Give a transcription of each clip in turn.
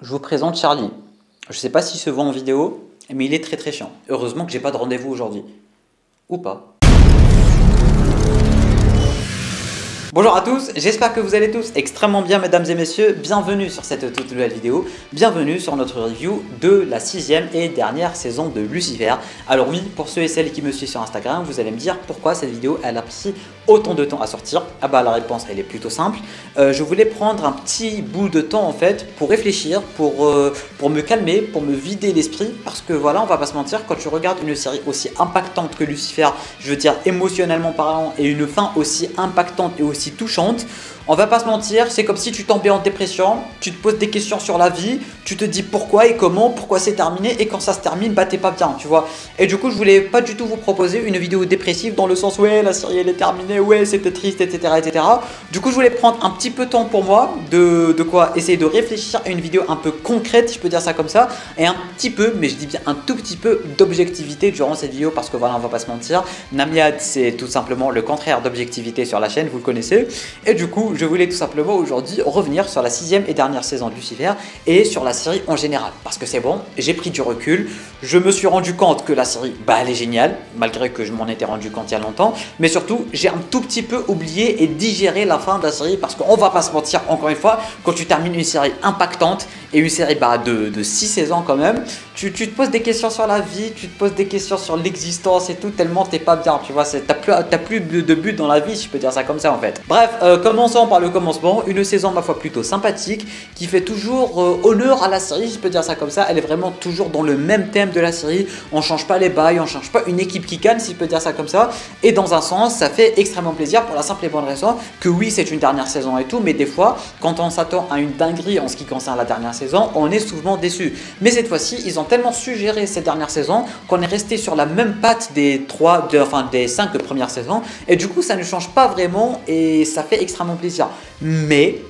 Je vous présente Charlie. Je sais pas s'il se voit en vidéo, mais il est très très chiant. Heureusement que j'ai pas de rendez-vous aujourd'hui. Ou pas. Bonjour à tous, j'espère que vous allez tous extrêmement bien mesdames et messieurs. Bienvenue sur cette toute nouvelle vidéo. Bienvenue sur notre review de la 6e et dernière saison de Lucifer. Alors oui, pour ceux et celles qui me suivent sur Instagram, vous allez me dire pourquoi cette vidéo elle a pris autant de temps à sortir. Ah bah la réponse elle est plutôt simple. Je voulais prendre un petit bout de temps en fait pour réfléchir, pour me calmer, pour me vider l'esprit. Parce que voilà, on va pas se mentir, quand tu regardes une série aussi impactante que Lucifer, je veux dire émotionnellement parlant, et une fin aussi impactante et aussi touchante, on va pas se mentir, c'est comme si tu tombais en dépression, tu te poses des questions sur la vie, tu te dis pourquoi et comment, pourquoi c'est terminé, et quand ça se termine, bah t'es pas bien, tu vois. Et du coup, je voulais pas du tout vous proposer une vidéo dépressive dans le sens ouais, la série elle est terminée, ouais, c'était triste, etc., etc. Du coup, je voulais prendre un petit peu de temps pour moi, de quoi essayer de réfléchir à une vidéo un peu concrète, je peux dire ça comme ça, et un petit peu, mais je dis bien un tout petit peu d'objectivité durant cette vidéo, parce que voilà, on va pas se mentir, Namiad c'est tout simplement le contraire d'objectivité sur la chaîne, vous le connaissez, et du coup, je voulais tout simplement aujourd'hui revenir sur la 6e et dernière saison de Lucifer et sur la série en général. Parce que c'est bon, j'ai pris du recul, je me suis rendu compte que la série, bah elle est géniale, malgré que je m'en étais rendu compte il y a longtemps. Mais surtout, j'ai un tout petit peu oublié et digéré la fin de la série parce qu'on va pas se mentir, encore une fois, quand tu termines une série impactante et une série de 6 saisons quand même, tu te poses des questions sur la vie, tu te poses des questions sur l'existence et tout, tellement t'es pas bien, tu vois, t'as plus de but dans la vie, si je peux dire ça comme ça en fait. Bref, commençons par le commencement, une saison ma foi plutôt sympathique, qui fait toujours honneur à la série, si je peux dire ça comme ça, elle est vraiment toujours dans le même thème de la série, on change pas les bails, on change pas une équipe qui gagne, si je peux dire ça comme ça, et dans un sens, ça fait extrêmement plaisir pour la simple et bonne raison que oui, c'est une dernière saison et tout, mais des fois, quand on s'attend à une dinguerie en ce qui concerne la dernière saison, on est souvent déçu. Mais cette fois-ci, ils ont tellement suggéré cette dernière saison qu'on est resté sur la même patte des 5 premières saisons, et du coup, ça ne change pas vraiment et ça fait extrêmement plaisir. Mais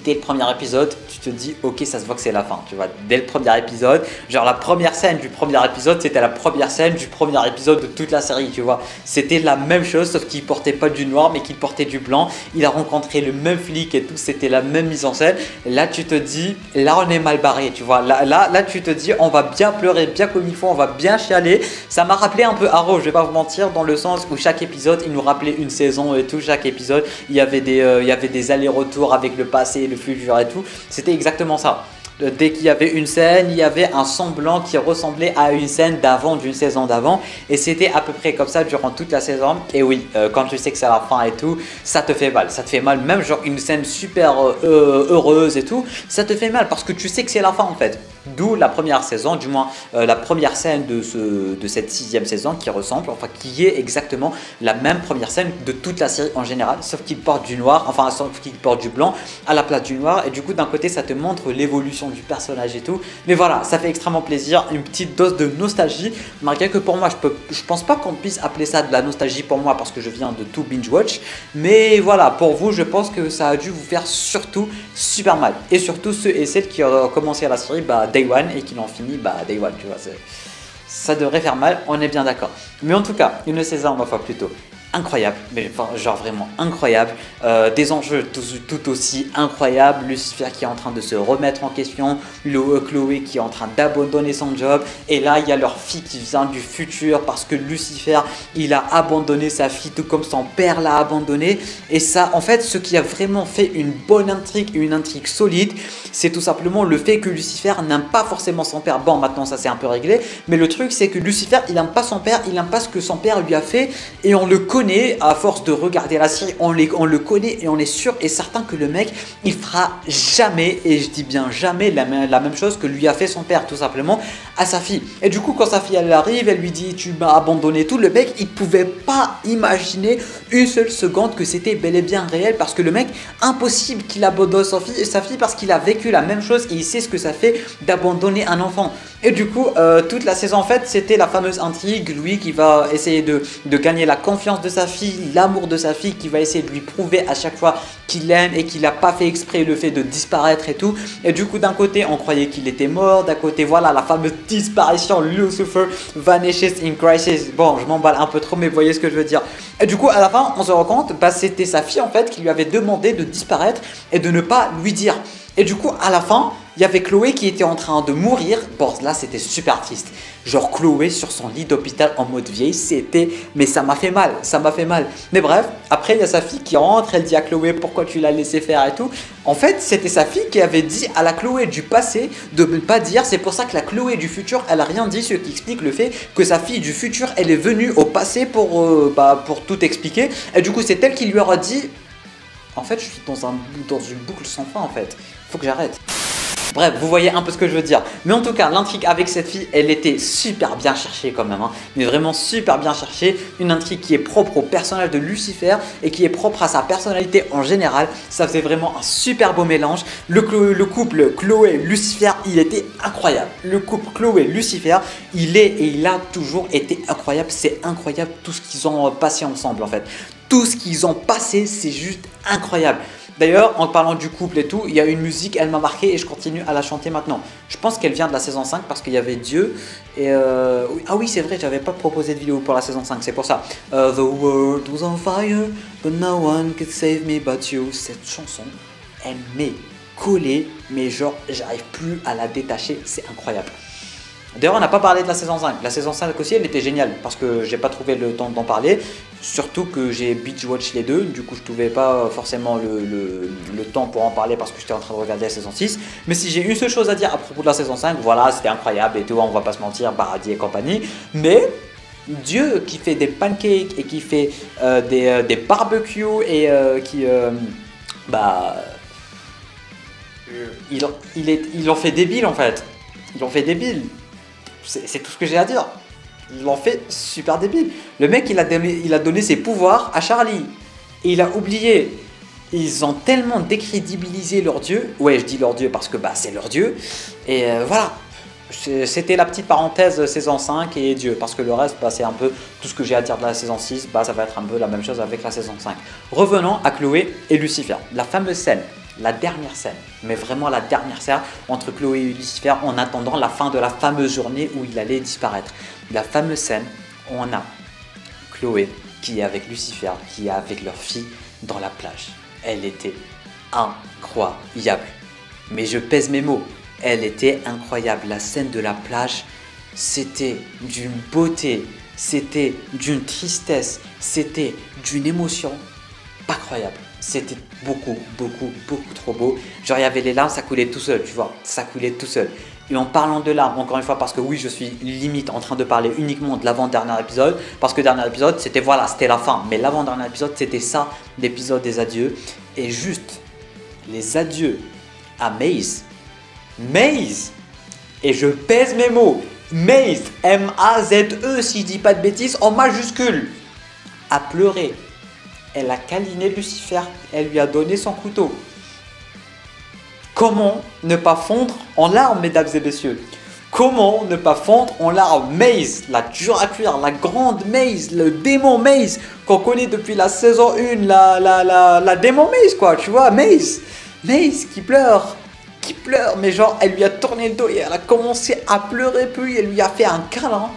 dès le premier épisode, tu te dis ok, ça se voit que c'est la fin, tu vois. Dès le premier épisode, genre la première scène du premier épisode, c'était la première scène du premier épisode de toute la série, tu vois. C'était la même chose, sauf qu'il portait pas du noir, mais qu'il portait du blanc. Il a rencontré le même flic et tout, c'était la même mise en scène. Là, tu te dis, là, on est mal barré, tu vois. Là, tu te dis, on va bien pleurer, bien comme il faut, on va bien chialer. Ça m'a rappelé un peu Arrow, je vais pas vous mentir, dans le sens où chaque épisode, il nous rappelait une saison et tout. Chaque épisode, il y avait des allers-retours avec le passé, le futur et tout, c'était exactement ça. Dès qu'il y avait une scène, il y avait un semblant qui ressemblait à une scène d'avant, d'une saison d'avant, et c'était à peu près comme ça durant toute la saison. Et oui, quand tu sais que c'est la fin et tout, ça te fait mal, même genre une scène super heureuse et tout, ça te fait mal parce que tu sais que c'est la fin en fait. D'où la première saison, du moins la première scène de cette 6e saison qui ressemble, enfin qui est exactement la même première scène de toute la série en général, sauf qu'il porte du noir, enfin sauf qu'il porte du blanc à la place du noir, et du coup d'un côté ça te montre l'évolution du personnage et tout, mais voilà, ça fait extrêmement plaisir, une petite dose de nostalgie, malgré que pour moi je pense pas qu'on puisse appeler ça de la nostalgie pour moi parce que je viens de tout binge watch, mais voilà, pour vous je pense que ça a dû vous faire surtout super mal, et surtout ceux et celles qui ont commencé à la série Day One et qui l'ont fini Day One, tu vois, ça devrait faire mal, on est bien d'accord. Mais en tout cas, une saison ma foi plutôt incroyable, mais enfin, genre vraiment incroyable, des enjeux tout aussi incroyables, Lucifer qui est en train de se remettre en question, Chloé qui est en train d'abandonner son job, et là il y a leur fille qui vient du futur parce que Lucifer il a abandonné sa fille tout comme son père l'a abandonné, et ça en fait ce qui a vraiment fait une bonne intrigue, une intrigue solide, c'est tout simplement le fait que Lucifer n'aime pas forcément son père. Bon, maintenant ça c'est un peu réglé, mais le truc c'est que Lucifer il n'aime pas son père, il n'aime pas ce que son père lui a fait, et on le connaît à force de regarder la série, on le connaît et on est sûr et certain que le mec il fera jamais, et je dis bien jamais, la même chose que lui a fait son père tout simplement à sa fille. Et du coup quand sa fille elle arrive, elle lui dit tu m'as abandonné tout, le mec il pouvait pas imaginer une seule seconde que c'était bel et bien réel, parce que le mec impossible qu'il abandonne sa fille parce qu'il a vécu la même chose et il sait ce que ça fait d'abandonner un enfant. Et du coup toute la saison en fait c'était la fameuse intrigue, lui qui va essayer de gagner la confiance de sa fille, l'amour de sa fille, qui va essayer de lui prouver à chaque fois qu'il l'aime et qu'il n'a pas fait exprès le fait de disparaître et tout. Et du coup d'un côté on croyait qu'il était mort, d'un côté voilà la fameuse disparition, Lucifer vanishes in crisis. Bon, je m'emballe un peu trop mais vous voyez ce que je veux dire. Et du coup à la fin on se rend compte, c'était sa fille en fait qui lui avait demandé de disparaître et de ne pas lui dire. Et du coup, à la fin, il y avait Chloé qui était en train de mourir. Bon, là, c'était super triste. Genre, Chloé sur son lit d'hôpital en mode vieille, c'était... Mais ça m'a fait mal, ça m'a fait mal. Mais bref, après, il y a sa fille qui rentre, elle dit à Chloé pourquoi tu l'as laissé faire et tout. En fait, c'était sa fille qui avait dit à la Chloé du passé de ne pas dire. C'est pour ça que la Chloé du futur, elle a rien dit, ce qui explique le fait que sa fille du futur, elle est venue au passé pour tout expliquer. Et du coup, c'est elle qui lui aura dit... En fait, je suis dans une boucle sans fin en fait. Faut que j'arrête. Bref, vous voyez un peu ce que je veux dire. Mais en tout cas, l'intrigue avec cette fille, elle était super bien cherchée quand même. Hein. Mais vraiment super bien cherchée. Une intrigue qui est propre au personnage de Lucifer et qui est propre à sa personnalité en général. Ça faisait vraiment un super beau mélange. Le couple Chloé-Lucifer, il était incroyable. Le couple Chloé-Lucifer, il est et il a toujours été incroyable. C'est incroyable tout ce qu'ils ont passé ensemble en fait. Tout ce qu'ils ont passé, c'est juste incroyable. D'ailleurs, en parlant du couple et tout, il y a une musique, elle m'a marqué et je continue à la chanter maintenant. Je pense qu'elle vient de la saison 5 parce qu'il y avait Dieu et... Ah oui, c'est vrai, j'avais pas proposé de vidéo pour la saison 5, c'est pour ça. The world was on fire, but no one could save me but you. Cette chanson, elle m'est collée, mais genre, j'arrive plus à la détacher, c'est incroyable. D'ailleurs, on n'a pas parlé de la saison 5. La saison 5 aussi, elle était géniale parce que j'ai pas trouvé le temps d'en parler. Surtout que j'ai binge-watch les deux. Du coup, je trouvais pas forcément le temps pour en parler parce que j'étais en train de regarder la saison 6. Mais si j'ai une seule chose à dire à propos de la saison 5, voilà, c'était incroyable et tout, on va pas se mentir, Paradis et compagnie. Mais Dieu qui fait des pancakes et qui fait des barbecues et il en fait débile en fait. Il en fait débile. C'est tout ce que j'ai à dire. Il en fait super débile. Le mec, il a donné ses pouvoirs à Charlie. Et il a oublié. Ils ont tellement décrédibilisé leur dieu. Ouais, je dis leur dieu parce que c'est leur dieu. Et voilà. C'était la petite parenthèse saison 5 et Dieu. Parce que le reste, c'est un peu tout ce que j'ai à dire de la saison 6. Ça va être un peu la même chose avec la saison 5. Revenons à Chloé et Lucifer. La fameuse scène. La dernière scène, mais vraiment la dernière scène entre Chloé et Lucifer en attendant la fin de la fameuse journée où il allait disparaître. La fameuse scène où on a Chloé qui est avec Lucifer, qui est avec leur fille dans la plage. Elle était incroyable. Mais je pèse mes mots, elle était incroyable. La scène de la plage, c'était d'une beauté, c'était d'une tristesse, c'était d'une émotion pas croyable. C'était beaucoup trop beau. Genre il y avait les larmes, ça coulait tout seul, tu vois, ça coulait tout seul. Et en parlant de larmes, encore une fois, parce que oui, je suis limite en train de parler uniquement de l'avant-dernier épisode, parce que le dernier épisode, c'était la fin. Mais l'avant-dernier épisode, c'était ça, l'épisode des adieux. Et juste, les adieux à Maze. Maze, et je pèse mes mots, Maze, M-A-Z-E, si je dis pas de bêtises, en majuscule, a pleuré. Elle a câliné Lucifer, elle lui a donné son couteau. Comment ne pas fondre en larmes, mesdames et messieurs? Comment ne pas fondre en larmes? Maze, la dure à cuire, la grande Maze, le démon Maze, qu'on connaît depuis la saison 1, la démon Maze quoi, tu vois, Maze qui pleure, mais genre elle lui a tourné le dos et elle a commencé à pleurer, puis elle lui a fait un câlin.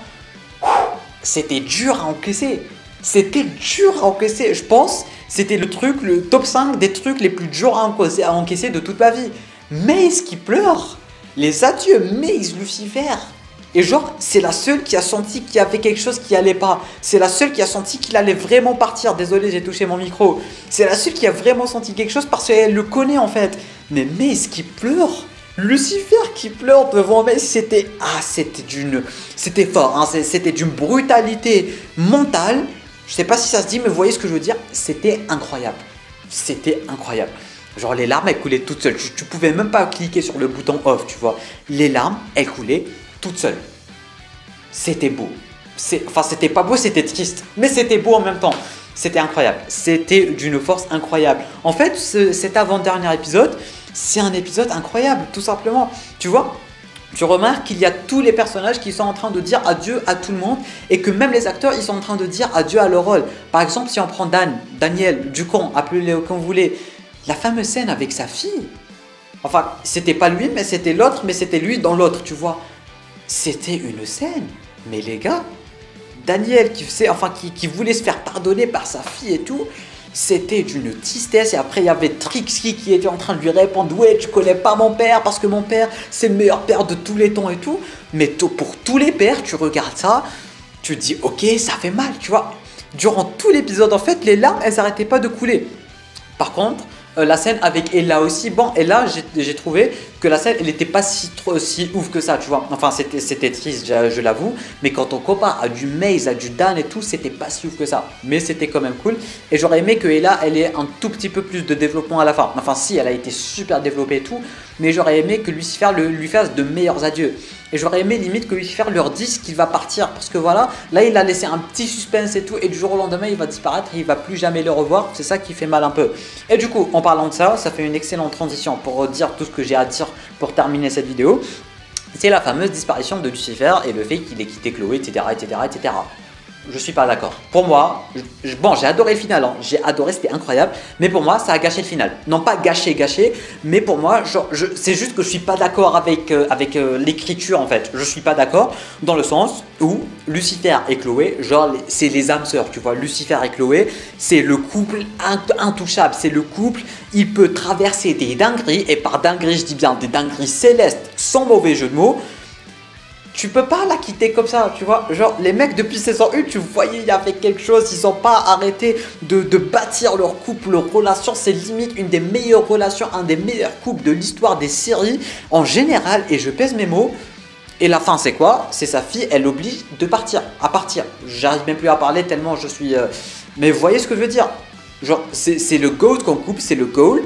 C'était dur à encaisser. C'était dur à encaisser, je pense, c'était le top 5 des trucs les plus durs à encaisser de toute ma vie. Maze qui pleure, les adieux, Maze, Lucifer. Et genre, c'est la seule qui a senti qu'il y avait quelque chose qui allait pas. C'est la seule qui a senti qu'il allait vraiment partir. Désolé, j'ai touché mon micro. C'est la seule qui a vraiment senti quelque chose parce qu'elle le connaît en fait. Mais Maze qui pleure, Lucifer qui pleure devant Maze, c'était fort, hein, c'était d'une brutalité mentale. Je sais pas si ça se dit, mais vous voyez ce que je veux dire. C'était incroyable. C'était incroyable. Genre les larmes, elles coulaient toutes seules. Tu pouvais même pas cliquer sur le bouton off, tu vois. Les larmes, elles coulaient toutes seules. C'était beau. Enfin, c'était pas beau, c'était triste. Mais c'était beau en même temps. C'était incroyable. C'était d'une force incroyable. En fait, cet avant-dernier épisode, c'est un épisode incroyable, tout simplement. Tu vois ? Tu remarques qu'il y a tous les personnages qui sont en train de dire adieu à tout le monde et que même les acteurs, ils sont en train de dire adieu à leur rôle. Par exemple, si on prend Daniel, Ducon, appelez-le comme vous voulez, la fameuse scène avec sa fille. Enfin, c'était pas lui, mais c'était l'autre, mais c'était lui dans l'autre, tu vois. C'était une scène. Mais les gars, Daniel qui voulait se faire pardonner par sa fille et tout, C'était d'une tristesse. Et après, il y avait Trixie qui était en train de lui répondre: ouais, tu connais pas mon père parce que mon père, c'est le meilleur père de tous les temps et tout. Mais pour tous les pères, tu regardes ça, tu te dis, ok, ça fait mal, tu vois. Durant tout l'épisode, en fait, les larmes, elles n'arrêtaient pas de couler. Par contre, la scène avec Ella aussi, bon, Ella, j'ai trouvé que la scène, elle n'était pas si ouf que ça, tu vois. Enfin, c'était triste, je l'avoue, mais quand on compare à du Maze, à du Dan et tout, c'était pas si ouf que ça. Mais c'était quand même cool. Et j'aurais aimé que Ella, elle ait un tout petit peu plus de développement à la fin. Enfin, si, elle a été super développée et tout, mais j'aurais aimé que Lucifer lui fasse de meilleurs adieux. Et j'aurais aimé limite que Lucifer leur dise qu'il va partir. Parce que voilà, là il a laissé un petit suspense et tout. Et du jour au lendemain il va disparaître et il va plus jamais le revoir. C'est ça qui fait mal un peu. Et du coup, en parlant de ça, ça fait une excellente transition pour dire tout ce que j'ai à dire pour terminer cette vidéo. C'est la fameuse disparition de Lucifer et le fait qu'il ait quitté Chloé, etc. etc., etc. Je suis pas d'accord. Pour moi, bon, j'ai adoré le final, hein. J'ai adoré, c'était incroyable. Mais pour moi, ça a gâché le final. Non pas gâché, mais pour moi, c'est juste que je suis pas d'accord avec l'écriture en fait. Je suis pas d'accord dans le sens où Lucifer et Chloé, genre, c'est les âmes sœurs, tu vois. Lucifer et Chloé, c'est le couple intouchable. C'est le couple, il peut traverser des dingueries, et par dingueries, je dis bien des dingueries célestes, sans mauvais jeu de mots. Tu peux pas la quitter comme ça, tu vois. Genre, les mecs, depuis saison 1, tu voyais, il y avait quelque chose. Ils n'ont pas arrêté de bâtir leur couple, leur relation. C'est limite une des meilleures relations, un des meilleurs couples de l'histoire des séries en général. Et je pèse mes mots. Et la fin, c'est quoi? C'est sa fille, elle l'oblige de partir, à partir. J'arrive même plus à parler tellement je suis... Mais vous voyez ce que je veux dire? Genre, c'est le GOAT qu'on coupe, c'est le goal.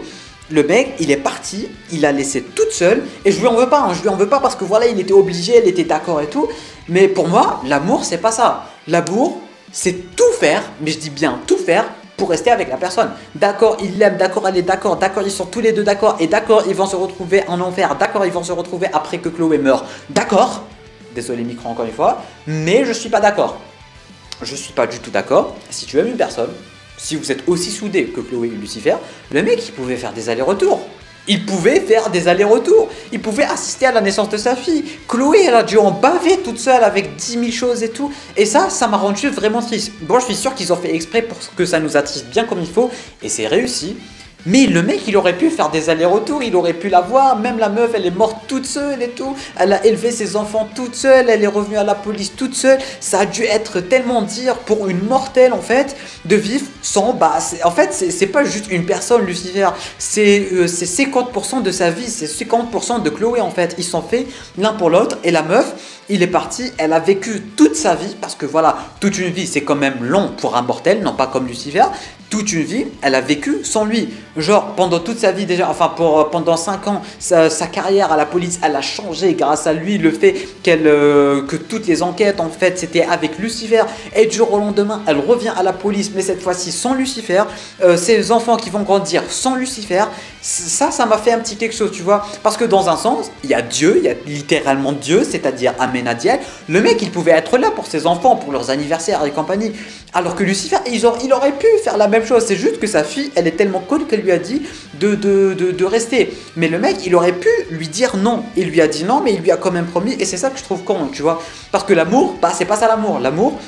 Le mec, il est parti, il l'a laissée toute seule, et je lui en veux pas, hein, je lui en veux pas parce que voilà, il était obligé, elle était d'accord et tout. Mais pour moi, l'amour, c'est pas ça. L'amour, c'est tout faire, mais je dis bien tout faire pour rester avec la personne. D'accord, il l'aime, d'accord, elle est d'accord, ils sont tous les deux d'accord, et d'accord, ils vont se retrouver en enfer, d'accord, ils vont se retrouver après que Chloé meurt, d'accord. Désolé micro encore une fois, mais je suis pas d'accord. Je suis pas du tout d'accord. Si tu aimes une personne, si vous êtes aussi soudés que Chloé et Lucifer, le mec il pouvait faire des allers-retours. Il pouvait faire des allers-retours. Il pouvait assister à la naissance de sa fille. Chloé, elle a dû en baver toute seule avec 10 000 choses et tout. Et ça m'a rendu vraiment triste. Bon, je suis sûr qu'ils ont fait exprès pour que ça nous attriste bien comme il faut. Et c'est réussi. Mais le mec, il aurait pu faire des allers-retours, il aurait pu la voir, même la meuf, elle est morte toute seule et tout, elle a élevé ses enfants toute seule, elle est revenue à la police toute seule, ça a dû être tellement dur pour une mortelle en fait, de vivre sans, en fait, c'est pas juste une personne, Lucifer, c'est 50% de sa vie, c'est 50% de Chloé en fait, ils sont faits l'un pour l'autre, et la meuf, il est parti, elle a vécu toute sa vie, parce que voilà, toute une vie c'est quand même long pour un mortel, non pas comme Lucifer, toute une vie, elle a vécu sans lui. Genre, pendant toute sa vie déjà, enfin pendant 5 ans, sa carrière à la police, elle a changé grâce à lui. Le fait que toutes les enquêtes, en fait, c'était avec Lucifer. Et du jour au lendemain, elle revient à la police, mais cette fois-ci sans Lucifer. Ses enfants qui vont grandir sans Lucifer. Ça m'a fait un petit quelque chose, tu vois. Parce que dans un sens, il y a Dieu, il y a littéralement Dieu, c'est-à-dire Amenadiel. Le mec, il pouvait être là pour ses enfants, pour leurs anniversaires et compagnie. Alors que Lucifer, il aurait pu faire la même chose. C'est juste que sa fille, elle est tellement conne qu'elle lui a dit de rester. Mais le mec, il aurait pu lui dire non. Il lui a dit non, mais il lui a quand même promis. Et c'est ça que je trouve con, tu vois. Parce que l'amour, c'est pas ça l'amour. L'amour,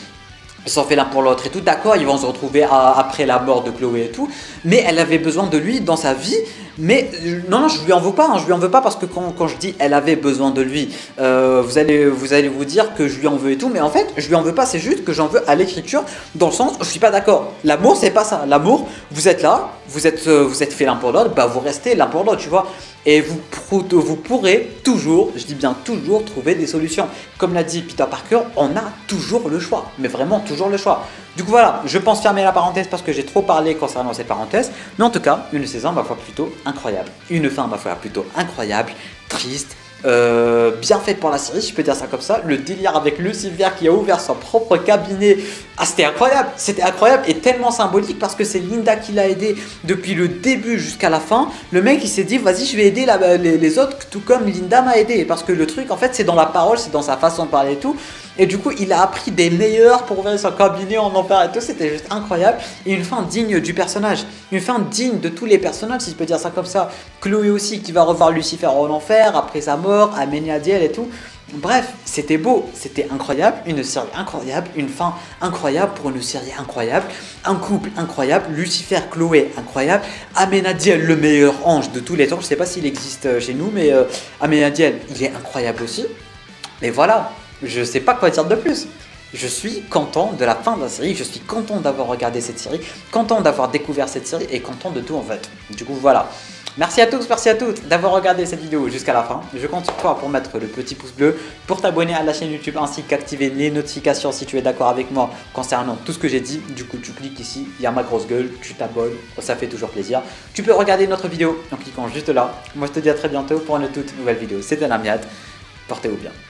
ils sont faits l'un pour l'autre et tout, d'accord, ils vont se retrouver après la mort de Chloé et tout, mais elle avait besoin de lui dans sa vie, mais non, je lui en veux pas, hein, je lui en veux pas parce que quand je dis elle avait besoin de lui, vous allez vous dire que je lui en veux et tout, mais en fait, je lui en veux pas, c'est juste que j'en veux à l'écriture, dans le sens où je suis pas d'accord. L'amour, c'est pas ça, l'amour, vous êtes là, vous êtes faits l'un pour l'autre, vous restez l'un pour l'autre, tu vois. Et vous pourrez toujours, je dis bien toujours, trouver des solutions. Comme l'a dit Peter Parker, on a toujours le choix, mais vraiment toujours le choix. Du coup voilà, je pense fermer la parenthèse parce que j'ai trop parlé concernant cette parenthèse. Mais en tout cas, une saison, ma foi, plutôt incroyable. Une fin, ma foi, plutôt incroyable, triste. Bien faite pour la série, je peux dire ça comme ça. Le délire avec Lucifer qui a ouvert son propre cabinet, c'était incroyable et tellement symbolique parce que c'est Linda qui l'a aidé depuis le début jusqu'à la fin. Le mec il s'est dit vas-y je vais aider les autres tout comme Linda m'a aidé, parce que le truc en fait c'est dans la parole, c'est dans sa façon de parler et tout. Et du coup, il a appris des meilleurs pour ouvrir son cabinet en enfer et tout. C'était juste incroyable. Et une fin digne du personnage. Une fin digne de tous les personnages, si je peux dire ça comme ça. Chloé aussi, qui va revoir Lucifer en enfer après sa mort, Amenadiel et tout. Bref, c'était beau, c'était incroyable, une série incroyable, une fin incroyable pour une série incroyable, un couple incroyable, Lucifer, Chloé incroyable, Amenadiel le meilleur ange de tous les temps, je sais pas s'il existe chez nous, mais Amenadiel il est incroyable aussi. Et voilà, je sais pas quoi dire de plus. Je suis content de la fin de la série, je suis content d'avoir regardé cette série, content d'avoir découvert cette série et content de tout en fait. Du coup voilà. Merci à tous, merci à toutes d'avoir regardé cette vidéo jusqu'à la fin. Je compte sur toi pour mettre le petit pouce bleu, pour t'abonner à la chaîne YouTube ainsi qu'activer les notifications si tu es d'accord avec moi concernant tout ce que j'ai dit. Du coup, tu cliques ici, il y a ma grosse gueule, tu t'abonnes, ça fait toujours plaisir. Tu peux regarder notre vidéo en cliquant juste là. Moi, je te dis à très bientôt pour une toute nouvelle vidéo. C'était Amiad, portez-vous bien.